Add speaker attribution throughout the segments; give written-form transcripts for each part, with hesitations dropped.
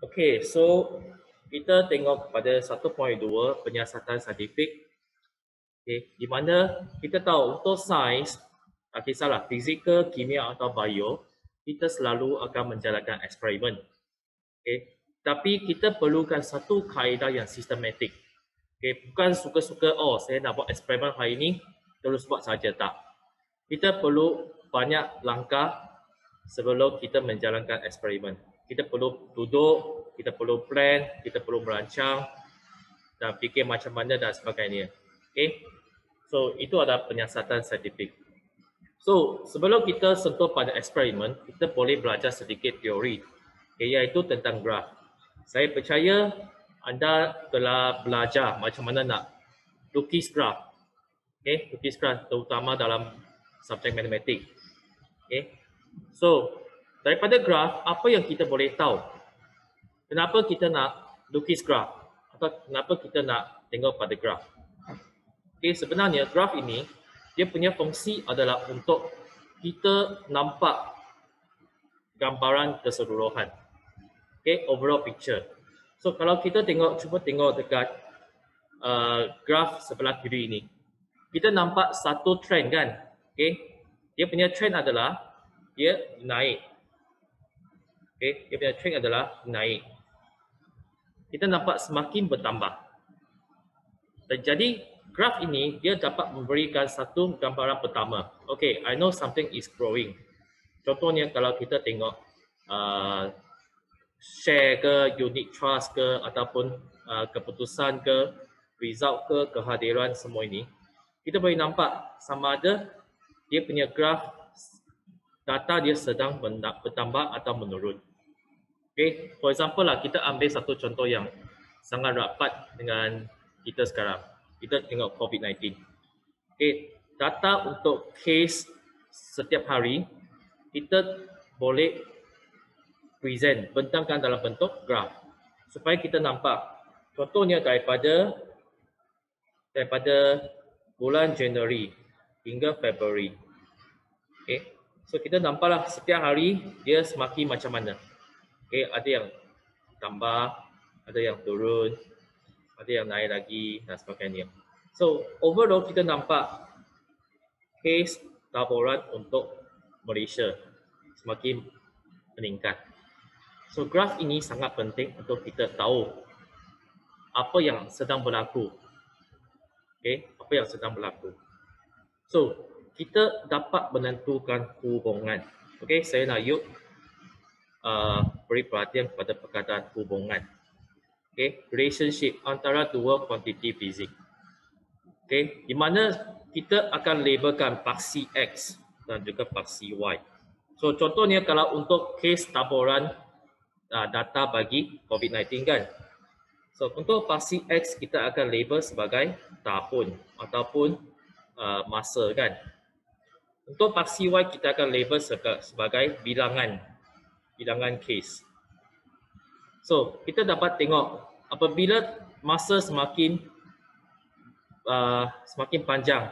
Speaker 1: Okey, so kita tengok pada 1.2 penyiasatan saintifik. Okey, di mana kita tahu untuk sains, tak kisahlah fizikal, kimia atau bio, kita selalu akan menjalankan eksperimen. Okey, tapi kita perlukan satu kaedah yang sistematik. Okey, bukan suka-suka saya nak buat eksperimen hari ini terus buat saja, tak. Kita perlu banyak langkah sebelum kita menjalankan eksperimen. Kita perlu duduk, kita perlu plan, kita perlu merancang dan fikir macam mana dan sebagainya. Okay? So, itu adalah penyiasatan saintifik. So, sebelum kita sentuh pada eksperimen, kita boleh belajar sedikit teori, iaitu tentang graf. Saya percaya anda telah belajar macam mana nak lukis graf. Okay? Lukis graf terutama dalam subjek matematik. Okay? So, daripada graf, apa yang kita boleh tahu? Kenapa kita nak lukis graf? Atau kenapa kita nak tengok pada graf? Okay, sebenarnya graf ini, dia punya fungsi adalah untuk kita nampak gambaran keseluruhan. Okay, overall picture. So, kalau kita cuba tengok dekat graf sebelah kiri ini, kita nampak satu trend kan? Okay, dia punya trend adalah dia naik. Okay, dia punya trend adalah naik. Kita nampak semakin bertambah. Dan jadi graf ini dia dapat memberikan satu gambaran pertama. Okay, I know something is growing. Contohnya kalau kita tengok share ke, unit trust ke, ataupun keputusan ke, result ke, kehadiran semua ini, kita boleh nampak sama ada dia punya graf data dia sedang bertambah atau menurun. Okay, for example lah, kita ambil satu contoh yang sangat rapat dengan kita sekarang. Kita tengok COVID-19. Okay, data untuk case setiap hari, kita boleh present, bentangkan dalam bentuk graf. Supaya kita nampak, contohnya daripada bulan Januari hingga Februari. Okay, so kita nampaklah setiap hari dia semakin macam mana. Okay, ada yang tambah, ada yang turun, ada yang naik lagi dan sebagainya. So, overall kita nampak case laporan untuk Malaysia semakin meningkat. So, graf ini sangat penting untuk kita tahu apa yang sedang berlaku. Okay, apa yang sedang berlaku. So, kita dapat menentukan hubungan. Okay, saya nak beri perhatian kepada perkataan hubungan. Okay, relationship antara dua kuantiti fizik. Okay, di mana kita akan labelkan paksi X dan juga paksi Y. So, contohnya kalau untuk case laporan data bagi COVID-19 kan. So, untuk paksi X kita akan label sebagai tahun ataupun masa kan. Untuk paksi Y kita akan label sebagai bilangan case. So, kita dapat tengok apabila masa semakin panjang,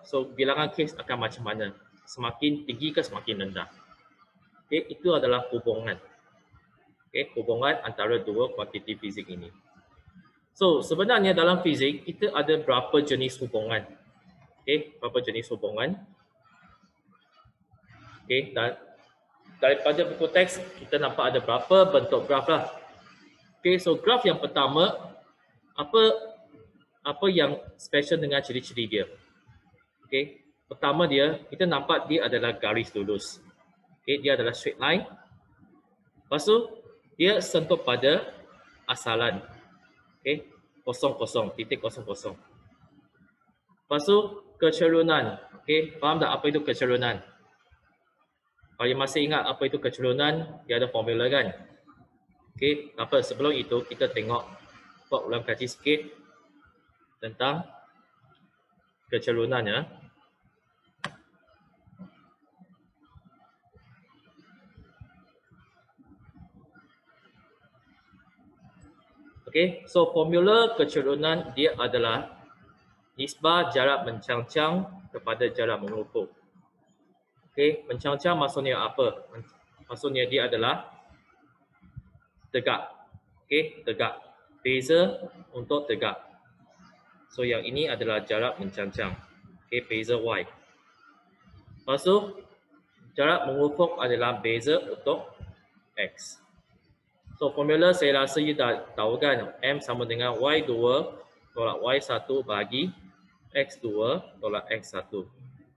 Speaker 1: so bilangan case akan macam mana? Semakin tinggi ke semakin rendah? Okay, itu adalah hubungan. Okay, hubungan antara dua kuantiti fizik ini. So, sebenarnya dalam fizik kita ada berapa jenis hubungan? Okay, berapa jenis hubungan? Okay, dan daripada buku teks kita nampak ada berapa bentuk graf lah. Okay, so graf yang pertama, apa yang special dengan ciri-ciri dia? Okay, pertama kita nampak dia adalah garis lurus. Okay, dia adalah straight line. Lepas tu dia sentuh pada asalan. Okay, 00, titik 00. Lepas tu kecerunan. Okay, faham tak apa itu kecerunan? Kalau masih ingat apa itu kecerunan, dia ada formula kan? Okay, sebelum itu kita buat ulang kaji sikit tentang kecerunan ya. Okay, so formula kecerunan dia adalah nisbah jarak mencangcang kepada jarak mengukur. Okay, mencangcang maksudnya apa? Maksudnya dia adalah tegak. Okey, tegak. Beza untuk tegak. So yang ini adalah jarak mencancang. Okey, beza Y. Lepas tu jarak mengufuk adalah beza untuk X. So formula saya rasa you dah tahu kan, M sama dengan Y2 tolak Y1 bagi X2 tolak X1.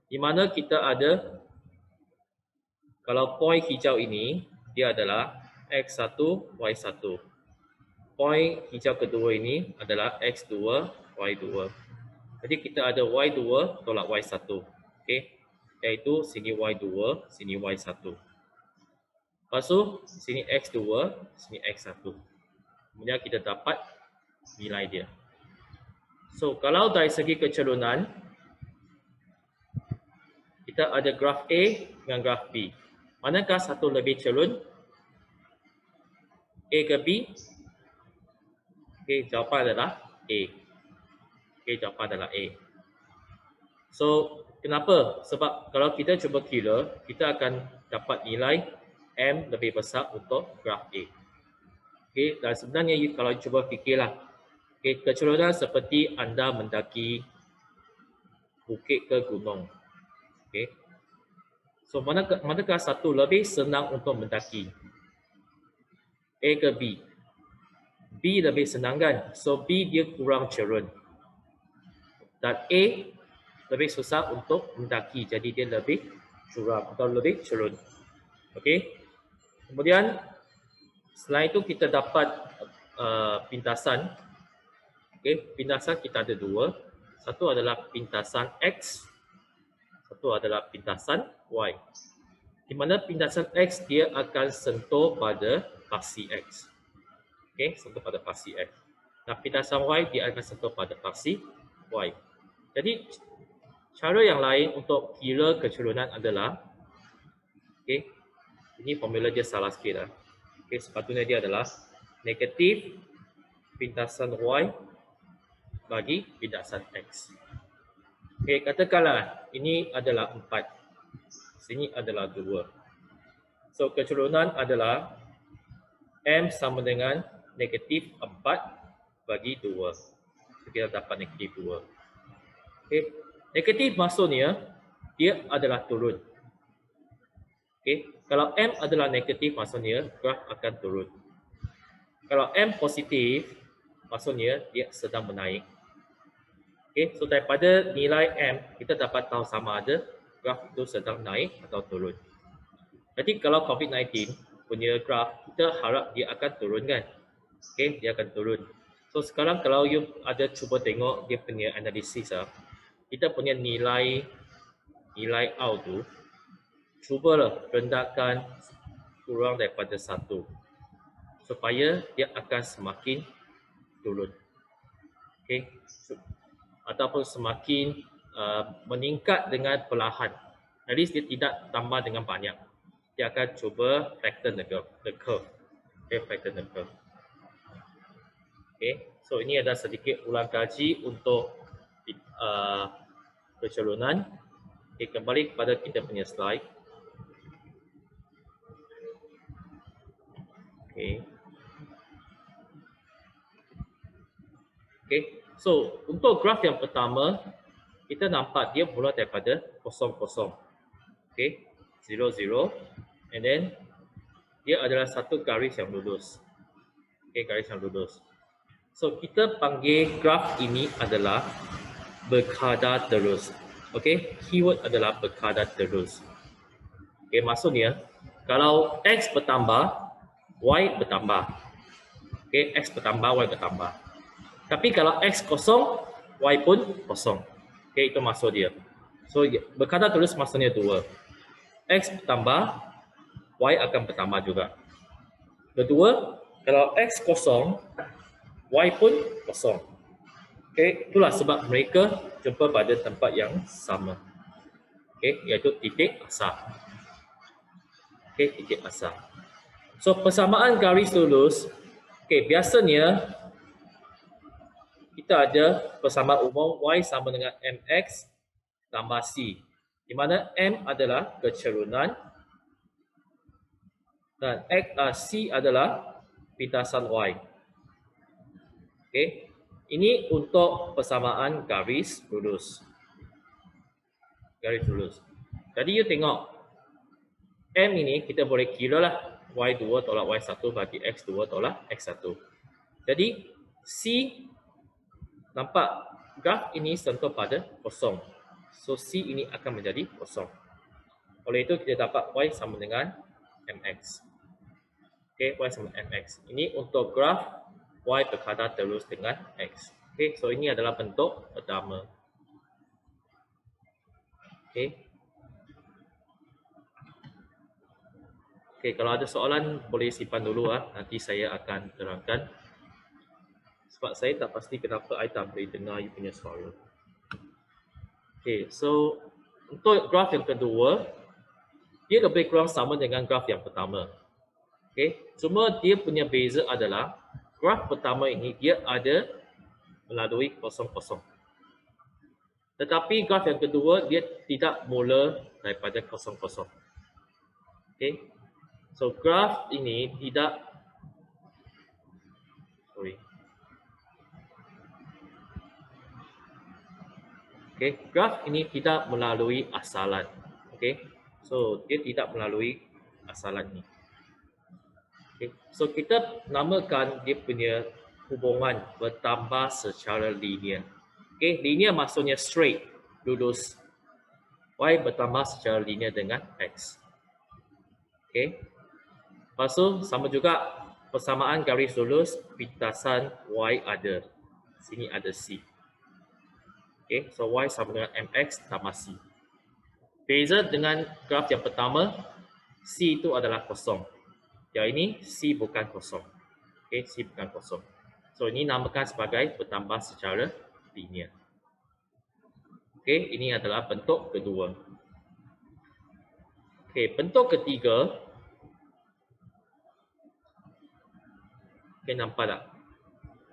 Speaker 1: Di mana kita ada, kalau poin hijau ini dia adalah X1 Y1. Poin hijau kedua ini adalah X2 Y2. Jadi kita ada Y2 tolak Y1. Okey, iaitu sini Y2, sini Y1. Lepas tu sini X2, sini X1. Kemudian kita dapat nilai dia. So kalau dari segi kecerunan, kita ada graf A dengan graf B. Manakah satu lebih cerun? A ke B? Okey, jawapan adalah A. Okey, jawapan adalah A. So kenapa? Sebab kalau kita cuba kira, kita akan dapat nilai M lebih besar untuk graf A. Okey, dan sebenarnya kalau cuba fikirlah, okey, kecerunan seperti anda mendaki bukit ke gunung. Okey. So manakah satu lebih senang untuk mendaki? A ke B? B lebih senang kan? So B dia kurang cerun. Dan A lebih susah untuk mendaki, jadi dia lebih curam atau lebih cerun. Okey. Kemudian selain itu kita dapat pintasan. Okey, pintasan kita ada dua. Satu adalah pintasan X, satu adalah pintasan Y. Di mana pintasan X dia akan sentuh pada paksi X. Okey, sentuh pada paksi X. Dan pintasan Y dia akan sentuh pada paksi Y. Jadi cara yang lain untuk kira kecerunan adalah, okey, ini formula dia salah sikit lah. Okey, sepatutnya dia adalah negatif pintasan Y bagi pintasan X. Okey, katakanlah ini adalah 4. Sini adalah 2. So kecerunan adalah M sama dengan negatif 4 bagi 2. So, kita dapat negatif 2. Okey, negatif maksudnya dia adalah turun. Okey, kalau M adalah negatif maksudnya graf akan turun. Kalau M positif maksudnya dia sedang menaik. Okey, so daripada nilai M kita dapat tahu sama ada graf itu sedang naik atau turun. Jadi kalau COVID-19 punya graf, kita harap dia akan turun kan? Okey, dia akan turun. So sekarang kalau you ada cuba tengok dia punya analisis kita punya nilai out tu cubalah rendahkan kurang daripada 1 supaya dia akan semakin turun. Okey, ataupun semakin meningkat dengan perlahan. Jadi dia tidak tambah dengan banyak. Dia akan cuba flatten the curve. Okay, flatten the curve. Okay, so ini ada sedikit ulang kaji untuk kecerunan. Okay, kembali kepada kita punya slide. Okay. Okay, so untuk graf yang pertama, kita nampak dia mula daripada 0, 0. Okay, 0, 0. And then, dia adalah satu garis yang lurus. Okay, garis yang lurus. So, kita panggil graf ini adalah berkadar terus. Okay, keyword adalah berkadar terus. Okay, maksudnya, kalau X bertambah, Y bertambah. Okay, X bertambah, Y bertambah. Tapi kalau X kosong, Y pun kosong. Okay, itu maksud dia. So, berkadar terus maksudnya 2. X bertambah, Y akan bertambah juga. Kedua, kalau X kosong, Y pun kosong. Okay, itulah sebab mereka jumpa pada tempat yang sama. Okay, iaitu titik asal. Okay, titik asal. So, persamaan garis lurus, okay, biasanya kita ada persamaan umum Y sama dengan MX tambah C. Di mana M adalah kecerunan dan C adalah pintasan Y. Okey. Ini untuk persamaan garis lurus. Garis lurus. Jadi you tengok M ini kita boleh kira lah Y2 tolak Y1 bagi X2 tolak X1. Jadi C nampak graf ini sentuh pada kosong. So C ini akan menjadi kosong. Oleh itu kita dapat Y sama dengan MX. Okey, Y sama MX. Ini untuk graf Y berkadar terus dengan X. Okey, so ini adalah bentuk pertama. Okey. Okey, kalau ada soalan boleh simpan dulu nanti saya akan terangkan. Sebab saya tak pasti kenapa I tak boleh dengar you punya suara. Okey, so untuk graf yang kedua, dia lebih kurang sama dengan graf yang pertama. Okey, cuma dia punya beza adalah graf pertama ini dia ada melalui kosong-kosong. Tetapi graf yang kedua dia tidak mula daripada kosong-kosong. Okey. So graf ini tidak graf ini tidak melalui asalan. Okey. So dia tidak melalui asalan ini. Okay. So kita namakan dia punya hubungan bertambah secara linear. Okay. Linear maksudnya straight, lurus. Y bertambah secara linear dengan X. Okay. Lepas tu sama juga persamaan garis lurus pintasan Y ada. Sini ada C. Okay. So Y sama dengan MX tambah C. Beza dengan graf yang pertama, C itu adalah kosong. Yang ini C bukan kosong. Okey, C bukan kosong. So ini namakan sebagai bertambah secara linear. Okey, ini adalah bentuk kedua. Okey, bentuk ketiga. Okey, nampak tak?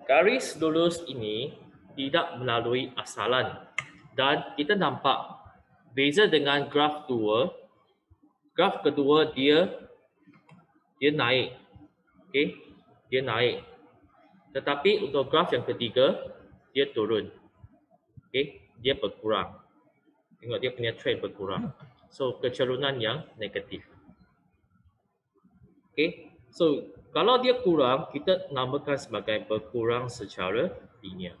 Speaker 1: Garis lurus ini tidak melalui asalan. Dan kita nampak beza dengan graf 2. Graf kedua dia naik. Okey, dia naik. Tetapi untuk graf yang ketiga dia turun. Okey, dia berkurang. Tengok dia punya trend berkurang. So kecerunan yang negatif. Okey. So kalau dia kurang kita namakan sebagai berkurang secara linear.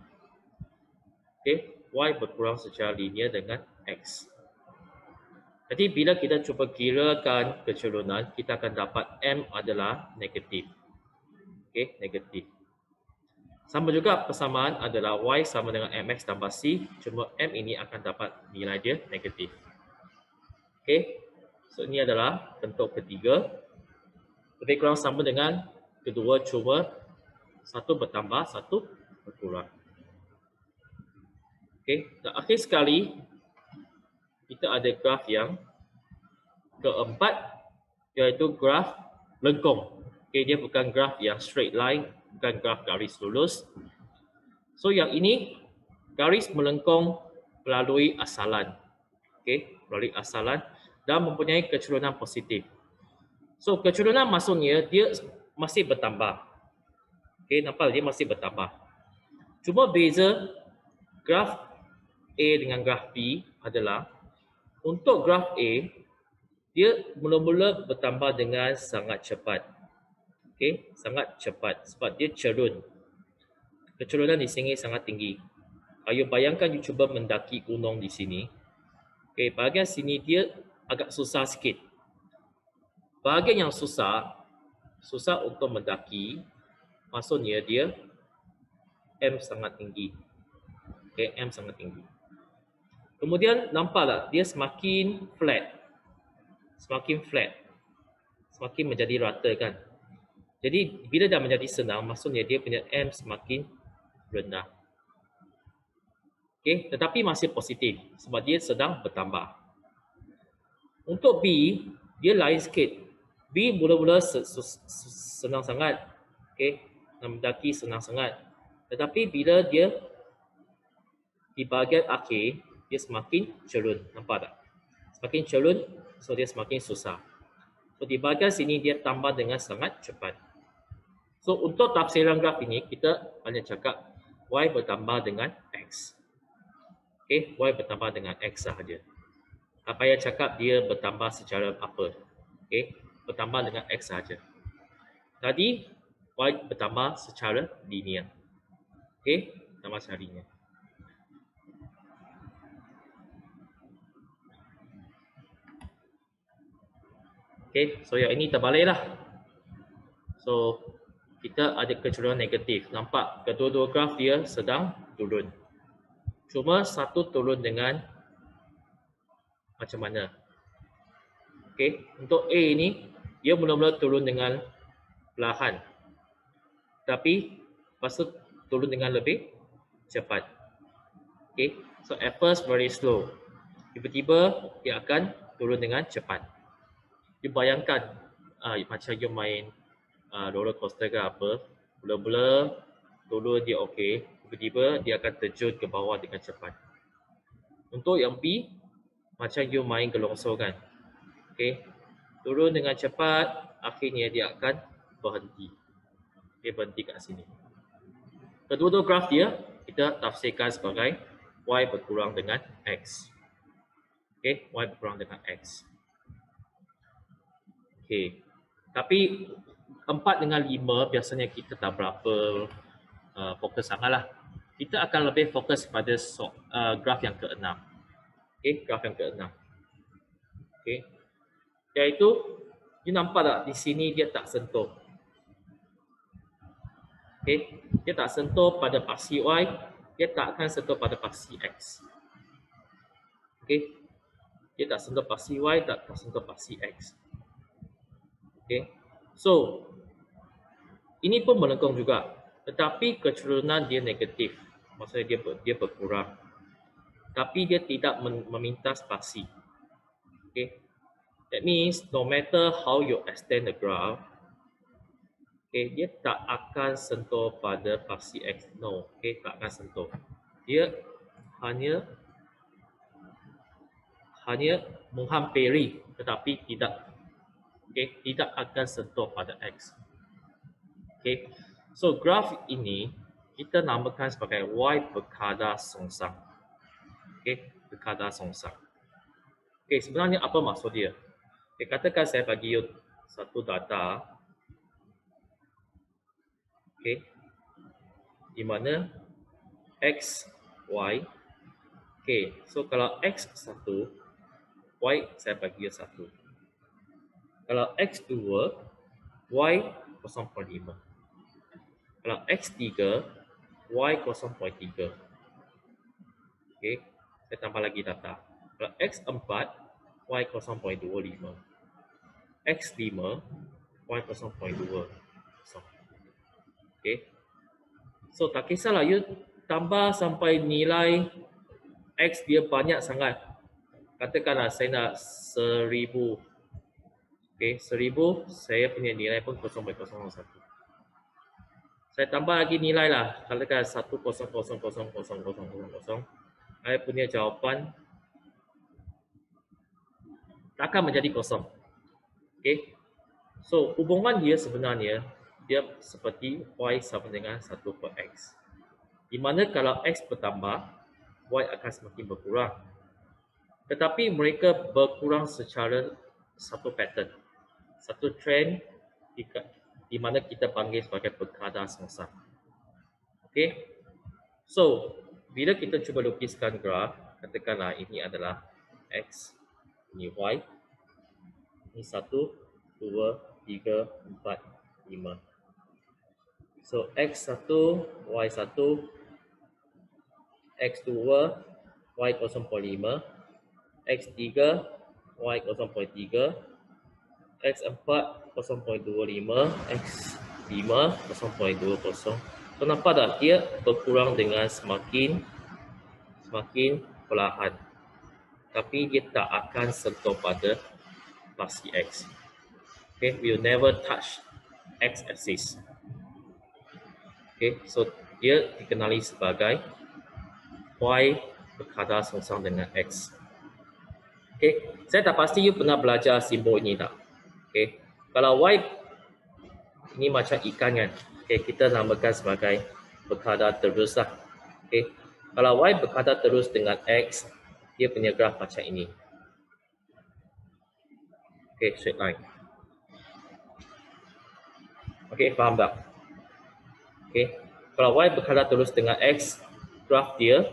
Speaker 1: Okey, Y berkurang secara linear dengan X. Jadi bila kita cuba kirakan kecerunan, kita akan dapat M adalah negatif. Okey, negatif. Sama juga persamaan adalah Y sama dengan MX tambah C, cuma M ini akan dapat nilai dia negatif. Okey, so ini adalah bentuk ketiga. Lebih kurang sama dengan kedua, cuma satu bertambah, satu berkurang. Okey, dan akhir sekali, kita ada graf yang keempat, iaitu graf lengkung. Okey, dia bukan graf yang straight line, bukan graf garis lurus. So yang ini garis melengkung melalui asalan. Okey, melalui asalan dan mempunyai kecerunan positif. So kecerunan maksudnya dia masih bertambah. Okey, nampak dia masih bertambah. Cuma beza graf A dengan graf B adalah untuk graf A dia mula-mula bertambah dengan sangat cepat. Okey, sangat cepat sebab dia cerun. Kecerunan di sini sangat tinggi. Ayo bayangkan you cuba mendaki gunung di sini. Okey, bahagian sini dia agak susah sikit. Bahagian yang susah untuk mendaki, maksudnya dia M sangat tinggi. Okey, M sangat tinggi. Kemudian nampak tak dia semakin flat. Semakin flat. Semakin menjadi rata kan. Jadi bila dah menjadi senang, maksudnya dia punya M semakin rendah. Okey, tetapi masih positif sebab dia sedang bertambah. Untuk B, dia lain sikit. B mula-mula senang sangat. Okey, nak mendaki senang sangat. Tetapi bila dia di bahagian akhir, dia semakin cerun. Nampak tak? Semakin cerun, so dia semakin susah. So di bahagian sini dia tambah dengan sangat cepat. So untuk tafsiran graf ini kita hanya cakap y bertambah dengan x. Okey, y bertambah dengan x sahaja. Tak payah cakap dia bertambah secara apa. Okey, bertambah dengan x sahaja. Tadi y bertambah secara linear. Okey, bertambah secara linear. Okey, so yang ini terbaliklah. So kita ada kecenderungan negatif. Nampak kedua-dua graf dia sedang turun. Cuma satu turun dengan macam mana? Okey, untuk A ini dia mula-mula turun dengan perlahan. Tapi lepas tu turun dengan lebih cepat. Okey, so at first very slow. Tiba-tiba dia akan turun dengan cepat. You bayangkan macam you main roller coaster ke apa, mula-mula turun dia okey, tiba-tiba dia akan terjun ke bawah dengan cepat. Untuk yang B, macam you main gelongsor kan. Okey, turun dengan cepat, akhirnya dia akan berhenti. Dia berhenti kat sini. Kedua-dua graf dia kita tafsirkan sebagai y berkurang dengan x. Okey, y berkurang dengan x. Okey. Tapi 4 dengan 5 biasanya kita tak berapa fokus sangatlah. Kita akan lebih fokus pada graf yang ke-6. Okey, graf yang ke-6. Okey. Iaitu you nampak tak di sini dia tak sentuh. Okey, dia tak sentuh pada paksi y, dia tak akan sentuh pada paksi x. Okey. Dia tak sentuh paksi y, tak sentuh paksi x. Okey. So, ini pun melengkung juga. Tetapi kecenderungan dia negatif. Maksudnya dia berkurang. Tapi dia tidak memintas paksi. Okay. That means no matter how you extend the graph, okay, dia tak akan sentuh pada paksi x. No, okay, tak akan sentuh. Dia hanya menghampiri tetapi tidak. Okay, tidak akan sentuh pada x. Okay. So graf ini kita namakan sebagai y berkadar songsang. Okay, berkadar songsang. Okay, sebenarnya apa maksud dia? Okay, katakan saya bagi you satu data. Okay, di mana x, y. Okay, so kalau x 1, y saya bagi you 1. Kalau x 2, y 0.5. Kalau x3, y 0.3. Okey, saya tambah lagi data. Kalau x4, y 0.25. x5, y 0.2. Okey. So tak kisahlah you tambah sampai nilai x dia banyak sangat. Katakanlah saya nak 1000. Okey, 1000 saya punya nilai pun 0.001. Saya tambah lagi nilai lah, katakan 1000000. Saya punya jawapan takkan menjadi kosong. Okey. So hubungan dia sebenarnya dia seperti y sama dengan 1 per x. Di mana kalau x bertambah, y akan semakin berkurang. Tetapi mereka berkurang secara satu pattern, satu trend di mana kita panggil sebagai berkadar songsang. Okey. So, bila kita cuba lukiskan graf, katakanlah ini adalah x, ini y. Ini 1, 2, 3, 4, 5. So, x1, y1, x2, y 0.5, x3, y 0.3, x4 0.25, x5 0.20. So nampak tak dia berkurang dengan semakin perlahan. Tapi dia tak akan sentuh pada paksi x. Okay, we will never touch x axis. Okay, so dia dikenali sebagai y berkadar songsang dengan x. Okay, saya tak pasti you pernah belajar simbol ini tak? Okay, kalau y ini macam ikan kan, Okay, kita namakan sebagai berkadar terus lah. Okay. Kalau Y berkadar terus dengan X, dia punya graf macam ini. Okay, straight line. Okay, faham tak? Okay. Kalau Y berkadar terus dengan X, graf dia,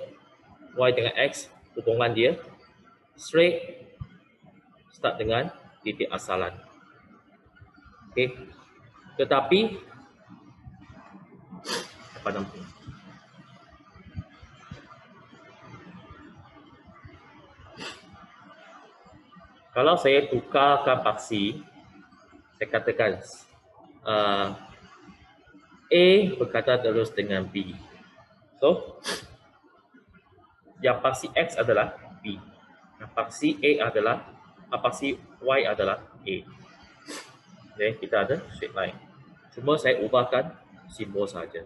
Speaker 1: Y dengan X, hubungan dia, straight, start dengan titik asalan. Okay. Tetapi, apa namanya? Kalau saya tukarkan paksi, saya katakan A berkadar terus dengan B. So, yang paksi X adalah B. Yang paksi A adalah, paksi Y adalah A. Okay, kita ada straight line. Cuma saya ubahkan simbol saja.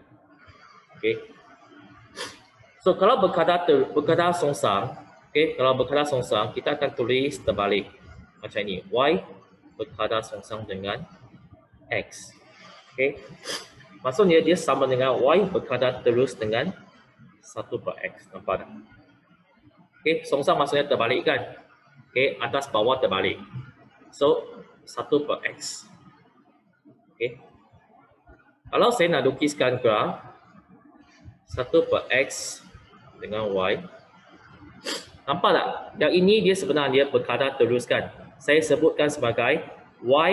Speaker 1: Okay. So, kalau berkadar songsang, okay, kalau berkadar songsang, kita akan tulis terbalik. Macam ini, Y berkadar songsang dengan X. Okay. Maksudnya dia sama dengan Y berkadar terus dengan 1/X. Nampak tak? Okay, songsang maksudnya terbalik kan? Okay, atas bawah terbalik. So, 1/X. Okay. Kalau saya nak lukiskan graf 1/X dengan Y, nampak tak? Yang ini dia sebenarnya berkadar terus kan? Saya sebutkan sebagai Y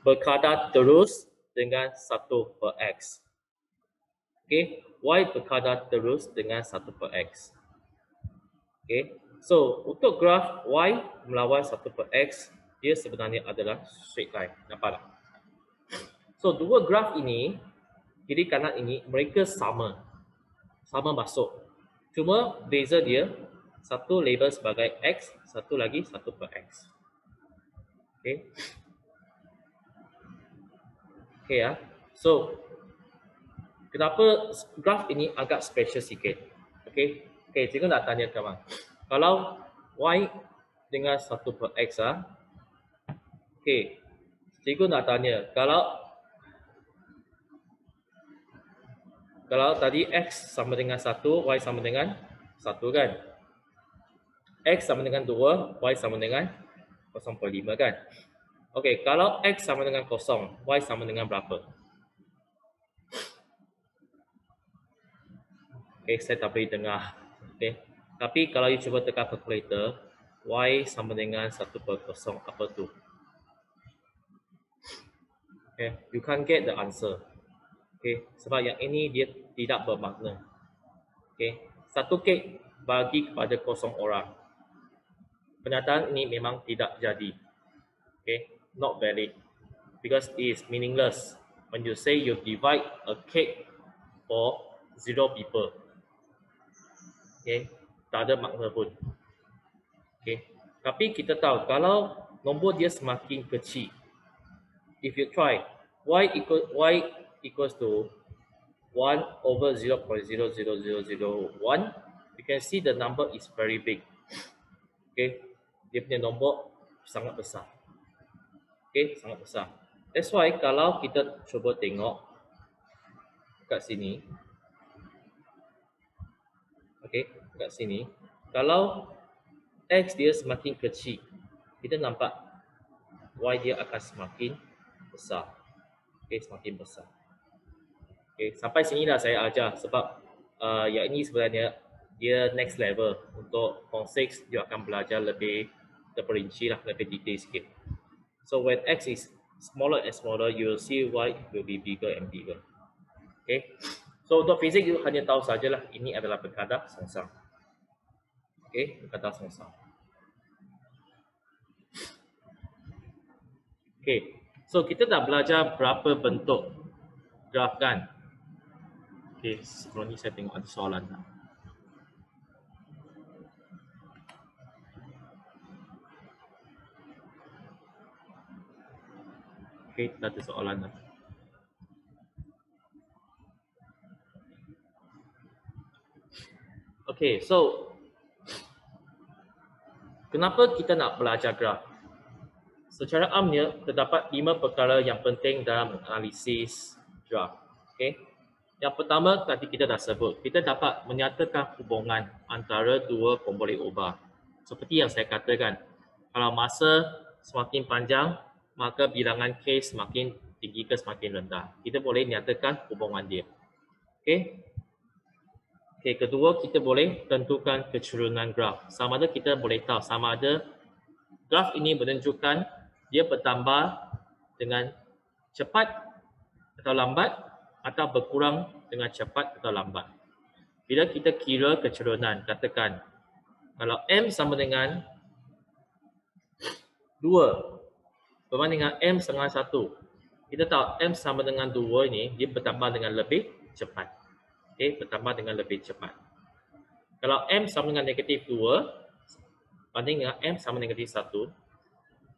Speaker 1: berkadar terus dengan 1/X. Okay, Y berkadar terus dengan 1/X. Okay, so untuk graf Y melawan 1/X, dia sebenarnya adalah straight line. Nampak tak? So dua graf ini, kiri kanan ini, mereka sama masuk. Cuma beza dia, satu label sebagai X, satu lagi 1/X. Okay. Okay ya. So, kenapa graf ini agak special sikit? Okay. Okay, cikgu nak tanya kawan. Kalau Y dengan 1/X ah. Okay. Cikgu nak tanya, kalau tadi X sama dengan 1, Y sama dengan 1 kan? X sama dengan 2, Y sama dengan 0.5 kan? Okey, kalau X sama dengan 0, Y sama dengan berapa? Okey, saya tak boleh dengar. Okey. Tapi kalau you cuba tekan calculator, Y sama dengan 1/0, apa tu? Okay, you can't get the answer. Okay, sebab yang ini dia tidak bermakna. Okay, satu kek bagi kepada 0 orang. Pernyataan ini memang tidak jadi. Okay, not valid because it is meaningless when you say you divide a cake for 0 people. Okay, tak ada makna pun. Okay, tapi kita tahu kalau nombor dia semakin kecil, if you try y equals to 1/0.00001, you can see the number is very big. Okay, dia punya nombor sangat besar. Okay, sangat besar. That's why kalau kita cuba tengok kat sini, okay, kat sini, kalau X dia semakin kecil, kita nampak Y dia akan semakin besar. Okay, semakin besar. Okay, sampai sini dah saya ajar sebab yang ini sebenarnya dia next level. Untuk Form 6 dia akan belajar lebih terperinci lah, lebih detail sikit. So when X is smaller and smaller, you will see Y will be bigger and bigger. Okay, so untuk fizik you hanya tahu sajalah ini adalah berkadar songsang. Okay, berkadar songsang. Okay, so kita dah belajar berapa bentuk graf kan? Okay, sebelum ni saya tengok ada soalan tak? Okay, tak ada soalan tak? Okay, so kenapa kita nak belajar graf? Secara amnya, terdapat 5 perkara yang penting dalam analisis graf. Okay. Yang pertama tadi kita dah sebut, kita dapat menyatakan hubungan antara dua pemboleh ubah. Seperti yang saya katakan, kalau masa semakin panjang, maka bilangan K semakin tinggi ke semakin rendah. Kita boleh nyatakan hubungan dia. Okay. Okay, kedua kita boleh tentukan kecenderungan graf. Sama ada kita boleh tahu sama ada graf ini menunjukkan dia bertambah dengan cepat atau lambat atau berkurang dengan cepat atau lambat. Bila kita kira kecenderungan, katakan kalau M sama dengan 2 berbanding dengan M setengah 1, kita tahu M sama dengan 2 ini dia bertambah dengan lebih cepat. Okay, bertambah dengan lebih cepat. Kalau M sama dengan negatif 2 banding dengan M sama dengan negatif 1,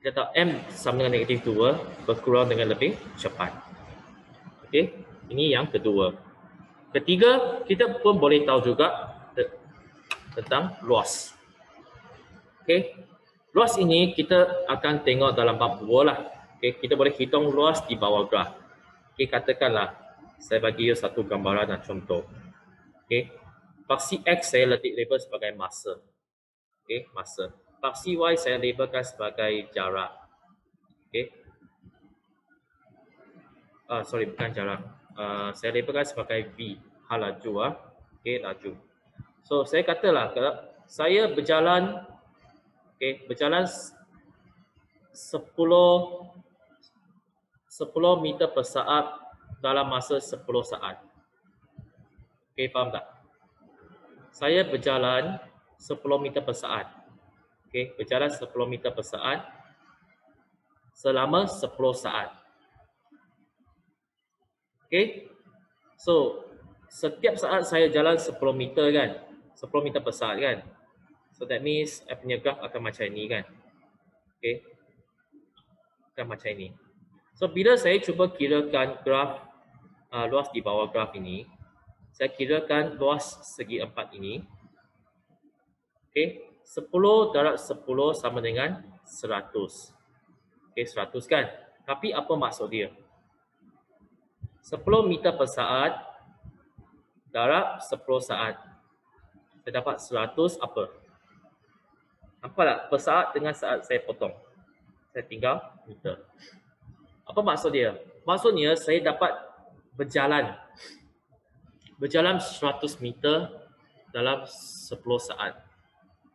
Speaker 1: kita tahu M sama dengan negatif 2 berkurang dengan lebih cepat. Okay, ini yang kedua. Ketiga, kita pun boleh tahu juga tentang loss. Okay, loss ini kita akan tengok dalam bab 2 lah. Okay, kita boleh hitung loss di bawah graf. Okay, katakanlah saya bagi you satu gambaran dan contoh. Okay, paksi X saya label sebagai masa. Okay, masa. Paksi Y saya labelkan sebagai jarak. Okay. Sorry, bukan jarak. Saya labelkan sebagai V. Laju. Okay, laju. So, saya katalah kalau saya berjalan, okay, berjalan 10 meter per saat dalam masa 10 saat. Okay, faham tak? Saya berjalan 10 meter per saat. Okay, berjalan 10 meter per saat selama 10 saat. Okay, so setiap saat saya jalan 10 meter kan, 10 meter per saat kan. So that means I punya graf akan macam ini kan. Okay, akan macam ini. So bila saya cuba kirakan graf luas di bawah graf ini, saya kirakan luas segi 4 ini. Okay, 10 darab 10 sama dengan 100. Okay, 100 kan. Tapi apa maksud dia? 10 meter per saat darab 10 saat. Saya dapat 100 apa? Nampak tak? Per saat dengan saat saya potong. Saya tinggal meter. Apa maksud dia? Maksudnya saya dapat berjalan 100 meter dalam 10 saat.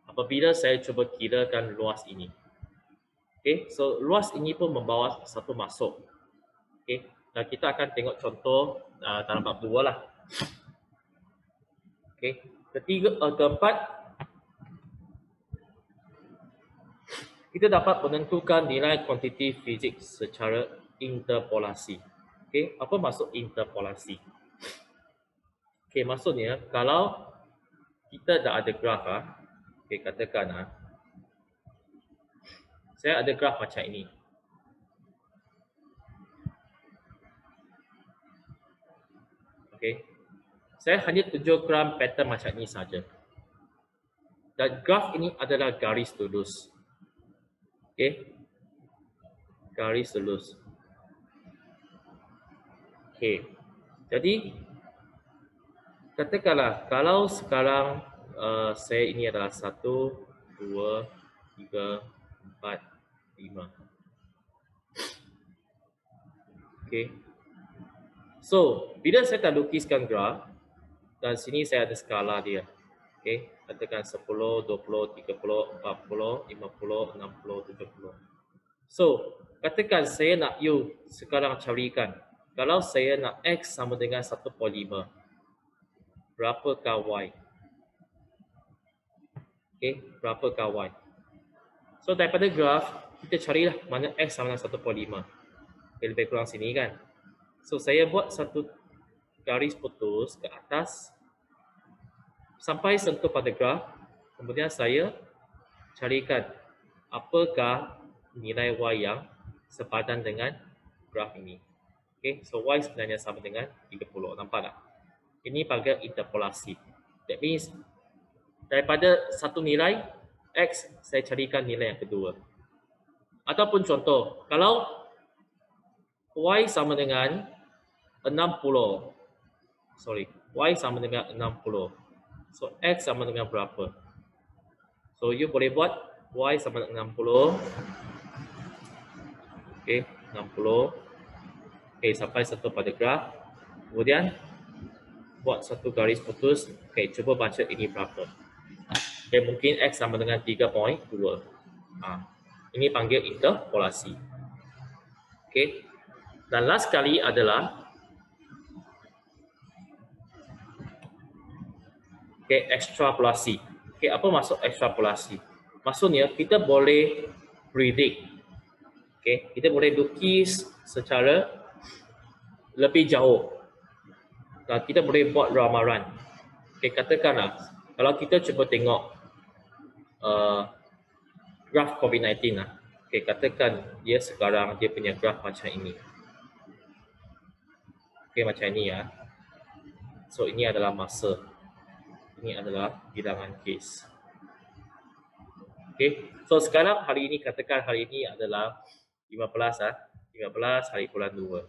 Speaker 1: Apabila saya cuba kirakan luas ini. Okay, so luas ini pun membawa satu maksud. Okay, dan kita akan tengok contoh dalam bab 2 lah. Okay, keempat, kita dapat menentukan nilai kuantiti fizik secara interpolasi. Okay, apa maksud interpolasi? Okay, maksudnya kalau kita dah ada graf, okay, katakan saya ada graf macam ini. Okay, saya hanya tunjukkan pattern macam ini saja. Dan graf ini adalah garis lurus. Okay, garis lurus. Okay, jadi katakanlah kalau sekarang saya ini adalah 1, 2, 3, 4, 5. Okay, so bila saya tak lukiskan graf, dan sini saya ada skala dia. Okay, katakan 10, 20, 30, 40, 50, 60, 70. So, katakan saya nak you sekarang carikan. Kalau saya nak X sama dengan 1/5, berapakah Y? Okay, berapakah Y? So, daripada graf, kita carilah mana X sama dengan 1/5. Okay, lebih kurang sini kan. So, saya buat satu garis putus ke atas sampai sentuh pada graf. Kemudian saya carikan apakah nilai Y yang sepadan dengan graf ini. Okay, so Y sebenarnya sama dengan 30. Nampak tak? Ini panggil interpolasi. That means daripada satu nilai X, saya carikan nilai yang kedua. Ataupun contoh, kalau Y sama dengan 60. Sorry, Y sama dengan 60. So, X sama dengan berapa? So, you boleh buat Y sama dengan 60. Okay, 60. Okay, sampai satu pada graf. Kemudian, buat satu garis putus. Okay, cuba baca ini berapa. Okay, mungkin X sama dengan 3.2. Ini panggil interpolasi. Okay. Dan last kali adalah ekstrapolasi. Apa maksud ekstrapolasi? Maksudnya kita boleh predict. Kita boleh lukis secara lebih jauh. Dan kita boleh buat ramalan. Katakanlah kalau kita cuba tengok graf COVID-19 lah. Katakan dia sekarang dia punya graf macam ini. Macam ini ya. So ini adalah masa. Ini adalah bilangan kes. So sekarang hari ini, katakan hari ini adalah 15 hari bulan 2.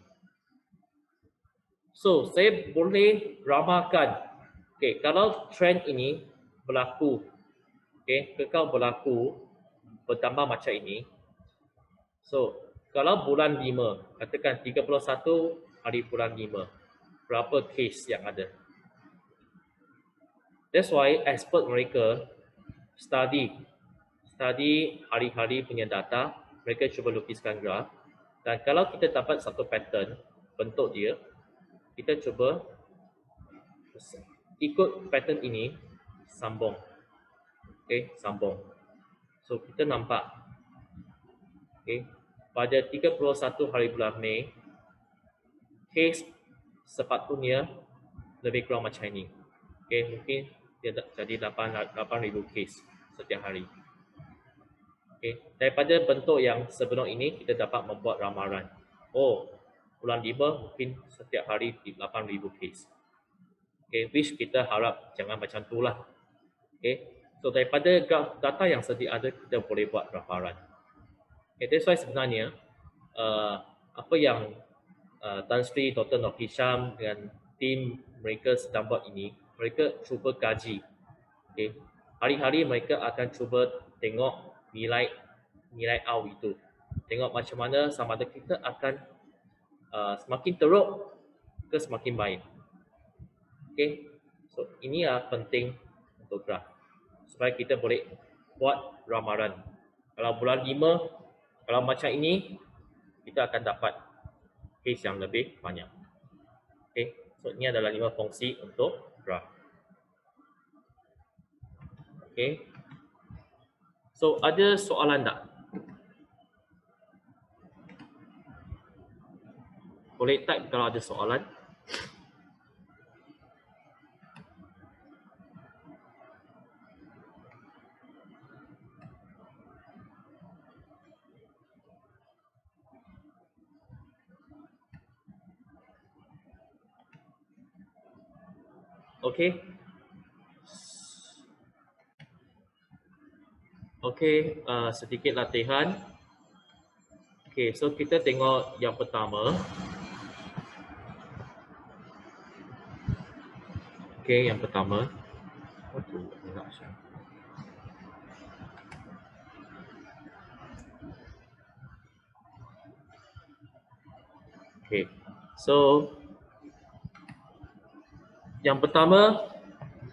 Speaker 1: So saya boleh ramalkan, kalau trend ini berlaku, kekal berlaku bertambah macam ini. So kalau bulan 5, katakan 31 hari bulan 5, berapa kes yang ada? That's why expert mereka study hari-hari punya data, mereka cuba lukiskan graf. Dan kalau kita dapat satu pattern bentuk dia, kita cuba ikut pattern ini, sambung. Sambung. So kita nampak pada 31 hari bulan Mei, kes sepatutnya lebih kurang macam ini. Mungkin dia jadi 8,000 kes setiap hari. Daripada bentuk yang sebelum ini, kita dapat membuat ramalan. Bulan 5 mungkin setiap hari 8,000 kes. Which kita harap jangan macam tu lah. So daripada data yang sedia ada, kita boleh buat ramalan. That's why sebenarnya apa yang Tan Sri Dr. Nur Hisham dan tim mereka sedang buat ini, mereka cuba kaji. Hari-hari mereka akan cuba tengok nilai awal itu. Tengok macam mana sama ada kita akan semakin teruk ke semakin baik. So ini penting untuk graf supaya kita boleh buat ramalan. Kalau bulan 5, kalau macam ini, kita akan dapat case yang lebih banyak. So ini adalah 5 fungsi untuk graf. So ada soalan tak? Boleh type kalau ada soalan. Sedikit latihan. So kita tengok yang pertama. Yang pertama. So yang pertama,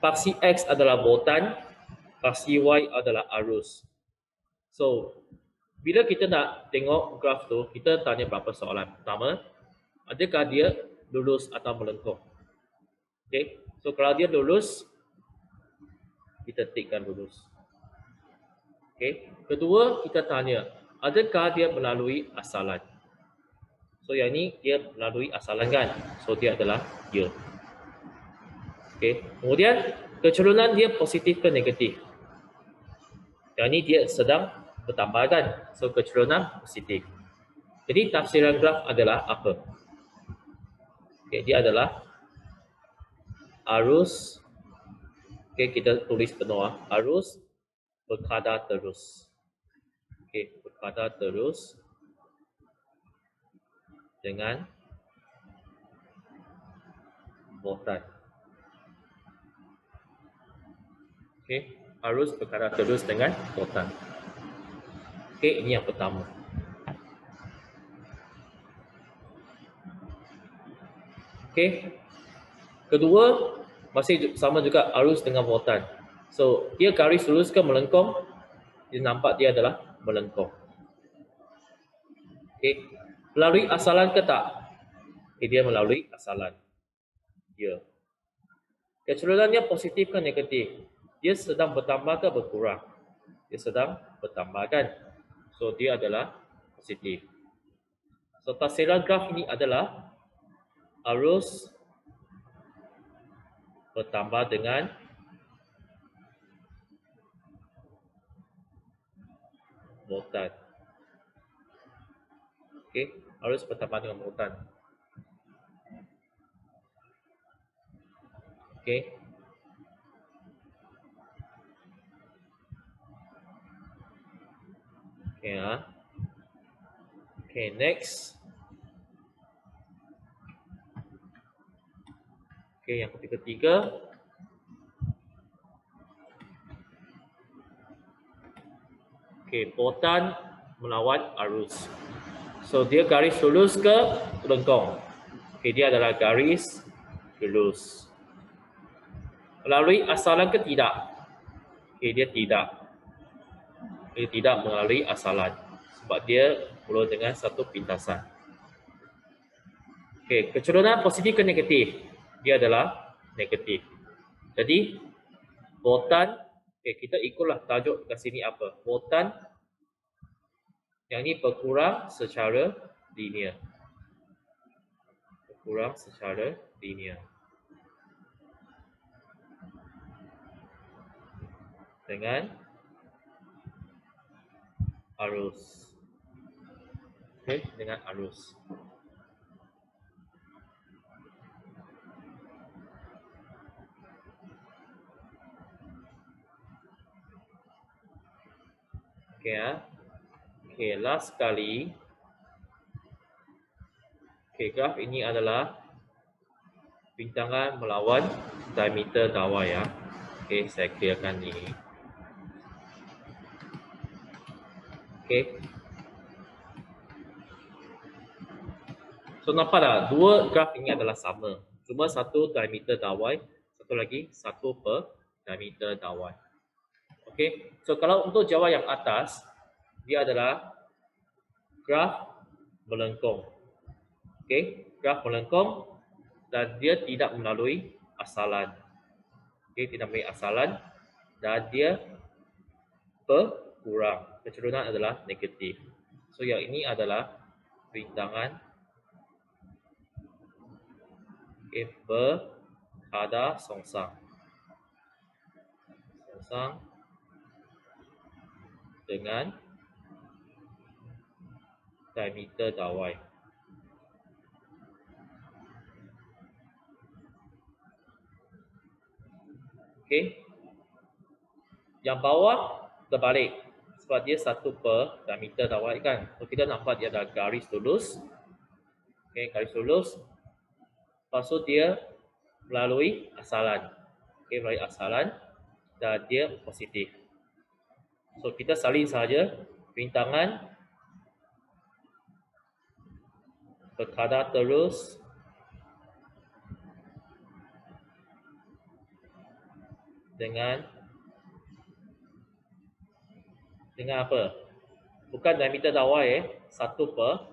Speaker 1: paksi X adalah voltan, paksi Y adalah arus. So bila kita nak tengok graf tu, kita tanya beberapa soalan. Pertama, adakah dia lurus atau melengkung? So kalau dia lurus, kita tikkan lurus. Kedua, kita tanya, adakah dia melalui asalan? So yang ni dia melalui asalan kan? So dia adalah ya. Kemudian kecerunan dia positif ke negatif? Yang ni dia sedang bertambah kan? So kecerunan positif. Jadi tafsiran graf adalah apa? Dia adalah arus. Kita tulis penuh, arus berkadar terus. Berkadar terus dengan voltan. Okey, arus berkadar terus dengan voltan. Okey, ini yang pertama. Okey. Kedua, masih sama juga arus dengan voltan. So, dia garis lurus ke melengkung? Dia nampak dia adalah melengkung. Okey. Melalui asalan ke tak? Okay, dia melalui asalan. Ya. Kecenderungannya positif ke negatif? Dia sedang bertambah ke berkurang? Dia sedang bertambah kan? So, dia adalah positif. So, tafsiran graf ini adalah arus bertambah dengan voltan. Okey, arus bertambah dengan voltan. Okey. Okey ya. Okey, next. Okey, yang ketiga. Okey, voltan melawan arus. So, dia garis lurus ke lengkung? Okey, dia adalah garis lurus. Melalui asalan ke tidak? Okey, dia tidak. Dia tidak melalui asalan. Sebab dia mula dengan satu pintasan. Okey, kecenderungan positif ke negatif? Dia adalah negatif. Jadi, voltan, okey, kita ikutlah tajuk kat sini apa? Voltan yang ni berkurang secara linear. Berkurang secara linear. Dengan arus. Okey, dengan arus. Okey ya. Okey, last sekali. Okey, graf ini adalah bintangan melawan diameter dawai ya. Okey, saya clearkan ni. Okey. So nampak tak? Dua graf ini adalah sama. Cuma satu diameter dawai, satu lagi satu per diameter dawai. Okey. So kalau untuk jawab yang atas, dia adalah graf melengkung. Okey, graf melengkung dan dia tidak melalui asalan. Okey, tidak melalui asalan dan dia berkurang. Kecenderungan adalah negatif. So yang ini adalah rintangan berkadar songsang. Songsang dengan diameter dawai. Okey. Yang bawah terbalik sebab dia satu per diameter dawai kan. So kita nampak dia ada garis lurus. Okey, garis lurus. Lepas tu dia melalui asalan. Okey, melalui asalan dan dia positif. So kita salin saja rintangan berkadar terus dengan apa? Bukan diameter dawai satu per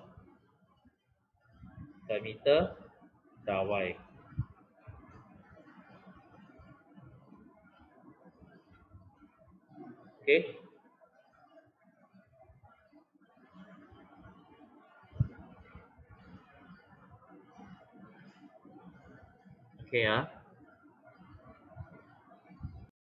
Speaker 1: diameter dawai. Okey. Okey ya.